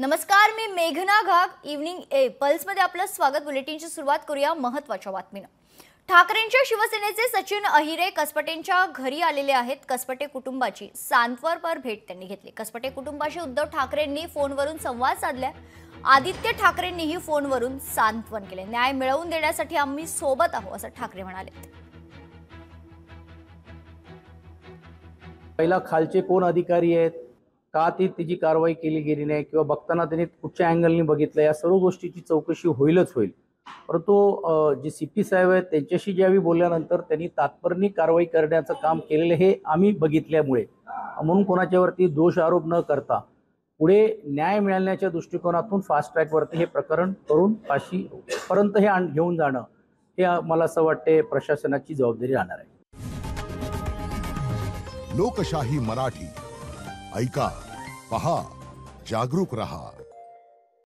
नमस्कार, मी मेघना घाग इव्हनिंग पल्समध्ये आपलं स्वागत। बुलेटिनची सुरुवात करूया महत्त्वाच्या बातमीनं। ठाकरेंच्या शिवसेनेचे सचिन अहिरे कसपटेंच्या घरी आलेले आहेत। कसपटे कुटुंबाची सांत्वनपर भेट त्यांनी घेतली। कसपटे कुटुंबाशी उद्धव ठाकरेंनी फोनवरून संवाद साधला। आदित्य ठाकरेंनीही फोनवरून सांत्वन केले। न्याय मिळवून देण्यासाठी आम्ही सोबत आहोत असं ठाकरे म्हणाले। पहिला खालचे कोण अधिकारी आहेत, का तिची कारवाई केली गेली नाही किंवा बघताना त्यांनी कुठच्या अँगलनी बघितलं, या सर्व गोष्टीची चौकशी होईलच होईल। परंतु जे सीपी साहेब आहेत त्यांच्याशी ज्यावेळी बोलल्यानंतर त्यांनी तात्पर्णी कारवाई करण्याचं काम केलेलं हे आम्ही बघितल्यामुळे म्हणून कोणाच्यावरती दोष आरोप न करता पुढे न्याय मिळण्याच्या दृष्टिकोनातून फास्ट ट्रॅकवरती हे प्रकरण करून फाशीपर्यंत हे घेऊन जाणं हे मला असं वाटते प्रशासनाची जबाबदारी राहणार आहे। लोकशाही मराठी ऐका, पहा, जागरूक रहा।